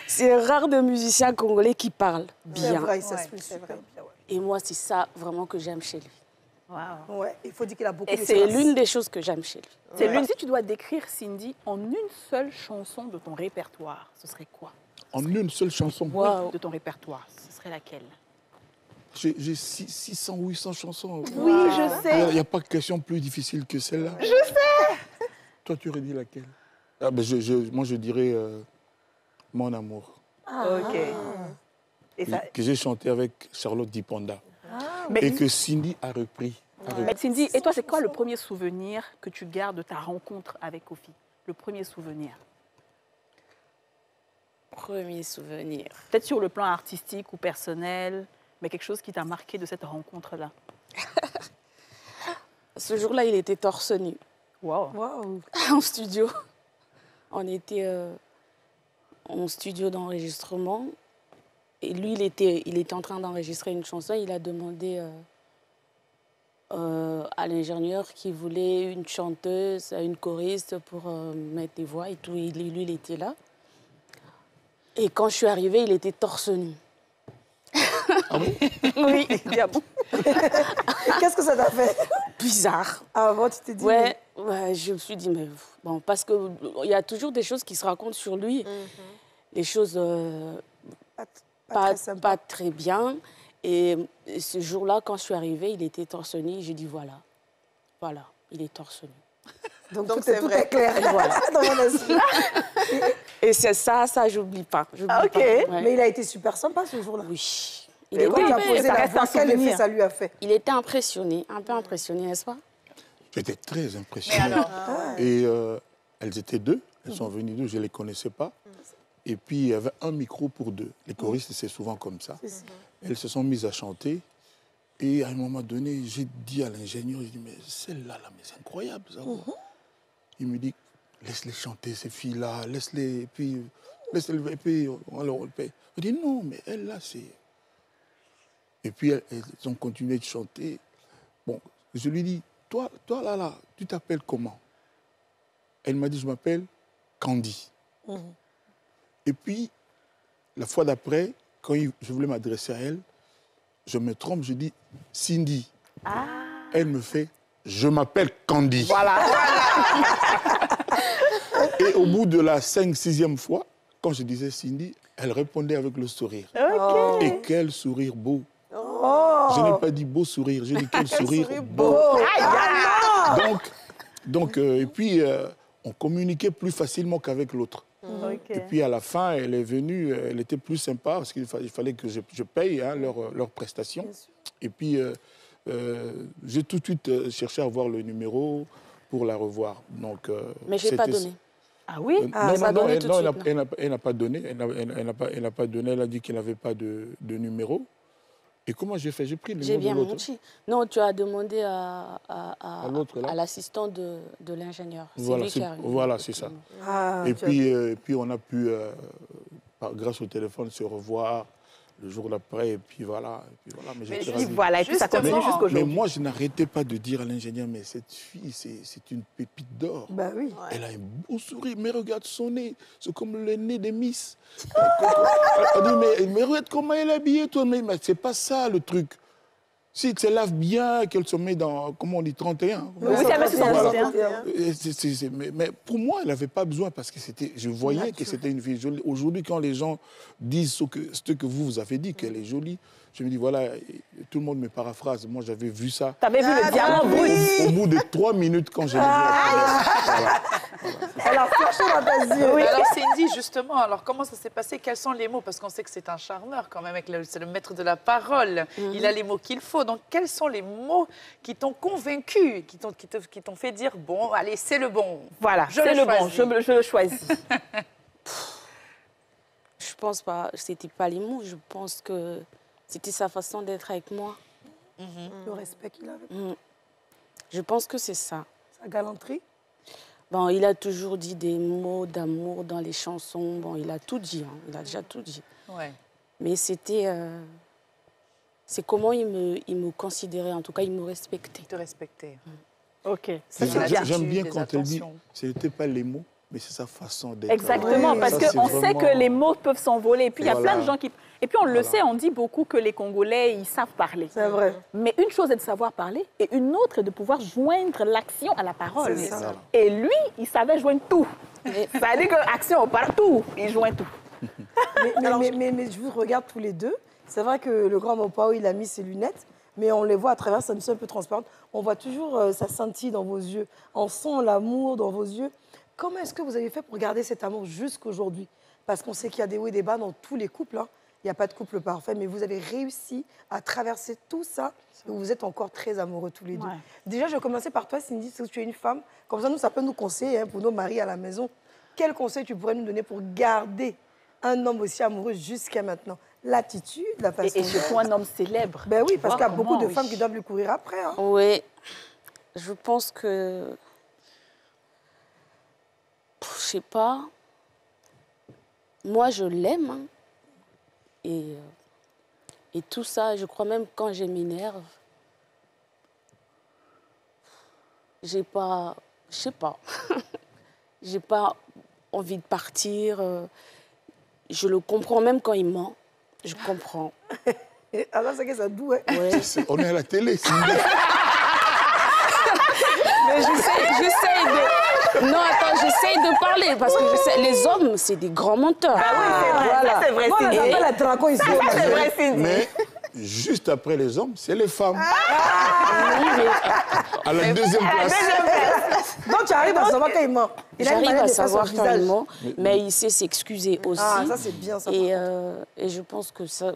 C'est rare de musiciens congolais qui parlent bien. C'est vrai, il s'exprime super bien. Ouais. Et moi, c'est ça vraiment que j'aime chez lui. Wow. Ouais, il faut dire qu'il a beaucoup Et de c'est classe. l'une des choses que j'aime chez lui. C'est l'une. Si tu dois décrire Cindy en une seule chanson de ton répertoire, ce serait quoi? En une seule chanson. Wow. De ton répertoire, ce serait laquelle? J'ai 600, 800 chansons. Oui, je sais. Il n'y a pas de question plus difficile que celle-là. Je sais. Toi, tu aurais dit laquelle? Ah, ben moi, je dirais Mon amour. Ok. Et ça... Que j'ai chanté avec Charlotte Dipanda. Mais, Et que Cindy a repris. mais Cindy, et toi, c'est quoi le premier souvenir que tu gardes de ta rencontre avec Kofi? Le premier souvenir? Premier souvenir. Peut-être sur le plan artistique ou personnel, mais quelque chose qui t'a marqué de cette rencontre-là. Ce jour-là, il était torse nu. Wow. Waouh. En studio. On était en studio d'enregistrement. Et lui, il était en train d'enregistrer une chanson. Il a demandé à l'ingénieur qui voulait une chanteuse, une choriste pour mettre des voix et tout. Et lui, il était là. Et quand je suis arrivée, il était torse nu. Ah bon? Oui, bien bon. Qu'est-ce que ça t'a fait? Bizarre. Ah bon, tu t'es dit... Ouais, je me suis dit, mais bon, parce qu'il y a toujours des choses qui se racontent sur lui. Les choses pas très bien. Et ce jour-là, quand je suis arrivée, il était torse nu. J'ai dit, voilà, il est torse nu. Donc tout est clair. Voilà. Dans mon esprit. Et c'est ça, j'oublie pas. Ah, ok. Ouais. Mais il a été super sympa ce jour-là. Oui. Et quand tu as posé ça la reste voix, un quel souvenir. effet ça lui a fait? Il était impressionné, un peu impressionné, n'est-ce pas? J'étais très impressionné. Et elles étaient deux. Elles sont venues deux, je ne les connaissais pas. Et puis, il y avait un micro pour deux. Les choristes, c'est souvent comme ça. Elles se sont mises à chanter. Et à un moment donné, j'ai dit à l'ingénieur, je dis, mais celle-là, là, mais c'est incroyable, ça. Il me dit, laisse-les chanter, ces filles-là, laisse-les, et puis on leur paye. Je dis, non, mais elle, là, c'est... Et puis, elles ont continué de chanter. Bon, je lui dis, toi, là, tu t'appelles comment? Elle m'a dit, je m'appelle Candy. Et puis, la fois d'après, quand je voulais m'adresser à elle, je me trompe, je dis Cindy. Elle me fait, je m'appelle Candy. Voilà. Et au bout de la 5e, 6e fois, quand je disais Cindy, elle répondait avec le sourire. Ok. Et quel sourire beau. Je n'ai pas dit beau sourire, j'ai dit quel sourire beau. Donc, et puis, on communiquait plus facilement qu'avec l'autre. Et puis, à la fin, elle est venue, elle était plus sympa, parce qu'il fallait que je paye leurs prestations. Et puis, j'ai tout de suite cherché à avoir le numéro pour la revoir. Donc, mais je n'ai pas donné. Ah oui? Non, elle n'a pas donné. Elle n'a pas donné, elle a dit qu'elle n'avait pas de numéro. Et comment j'ai fait? J'ai pris le numéro de l'autre. J'ai bien menti. Non, tu as demandé à l'autre, là. l'assistant de l'ingénieur. Voilà, c'est ça. Et puis, on a pu, grâce au téléphone, se revoir le jour d'après. Et puis voilà. Voilà, et puis ça continue jusqu'aujourd'hui. Mais moi, je n'arrêtais pas de dire à l'ingénieur, mais cette fille, c'est une pépite d'or. Bah oui. Elle a un beau sourire, mais regarde son nez, c'est comme le nez des Miss. Elle dit, mais regarde comment elle est habillée, toi. Mais c'est pas ça le truc. Si elle se lave bien, qu'elle se met dans, comment on dit, 31. Oui, c'est la 31. Mais pour moi, elle n'avait pas besoin parce que je voyais que c'était une fille jolie. Aujourd'hui, quand les gens disent ce que vous avez dit, qu'elle est jolie, je me dis, voilà, tout le monde me paraphrase. Moi, j'avais vu ça. Tu avais vu le diamant brut. Au bout de 3 minutes, quand j'ai vu la Elle a flashé dans tes yeux. Oui. Alors, Cindy, justement, alors comment ça s'est passé? Quels sont les mots? Parce qu'on sait que c'est un charmeur quand même, c'est le maître de la parole. Il a les mots qu'il faut. Donc, quels sont les mots qui t'ont convaincu, qui t'ont fait dire, bon, allez, c'est le bon. Voilà, c'est le bon, je le choisis. Je pense pas, c'était pas les mots, je pense que c'était sa façon d'être avec moi. Le respect qu'il avait. Je pense que c'est ça. Sa galanterie. Bon, il a toujours dit des mots d'amour dans les chansons. Bon, il a tout dit, hein. Il a déjà tout dit. Ouais. Mais c'était... c'est comment il me considérait, en tout cas, il me respectait. Il te respectait. Ok. J'aime bien quand elle dit, ce n'était pas les mots, mais c'est sa façon d'être. Exactement, Oui, parce Ça, c'est qu'on sait vraiment- que les mots peuvent s'envoler. Et puis, il y a Voilà. plein de gens qui... Et puis, on le sait, on dit beaucoup que les Congolais, ils savent parler. C'est vrai. Mais une chose est de savoir parler et une autre est de pouvoir joindre l'action à la parole. C'est ça. Et lui, il savait joindre tout. Ça veut dire que action partout, il joint tout. Mais je vous regarde tous les deux. C'est vrai que le grand Mopao, il a mis ses lunettes, mais on les voit à travers, ça me semble un peu transparente. On voit toujours ça scintille dans vos yeux. On sent l'amour dans vos yeux. Comment est-ce que vous avez fait pour garder cet amour jusqu'aujourd'hui? Parce qu'on sait qu'il y a des hauts et des bas dans tous les couples. Hein. Il n'y a pas de couple parfait, mais vous avez réussi à traverser tout ça et vous êtes encore très amoureux tous les deux. Ouais. Déjà, je vais commencer par toi, Cindy, si tu es une femme. Comme ça, nous, ça peut nous conseiller hein, pour nos maris à la maison. Quel conseil tu pourrais nous donner pour garder un homme aussi amoureux jusqu'à maintenant? L'attitude, la façon Et surtout un homme célèbre. Ben oui, parce Voir qu'il y a beaucoup de comment, femmes oui. qui doivent lui courir après. Hein. Oui, je pense que... Je sais pas. Moi, je l'aime. Hein. Et tout ça, je crois même quand je m'énerve, j'ai pas... Je sais pas. J'ai pas envie de partir. Je le comprends même quand il ment. Je comprends. Et alors, c'est que ça doux. Hein. Ouais. On est à la télé, Cindy. Mais j'essaie de... Non, attends, j'essaie de parler parce que je sais, les hommes, c'est des grands menteurs. Ça, c'est vrai, Moi, on Cindy. appelle la traco ici. C'est vrai, Cindy. Mais juste après les hommes, c'est les femmes. Oui, mais À la deuxième place. Donc, tu arrives à savoir quand il ment. Il a une j'arrive manière à de faire son savoir quand visage. il ment, mais il sait s'excuser aussi. Ah, ça, c'est bien, ça. Et je pense que ça,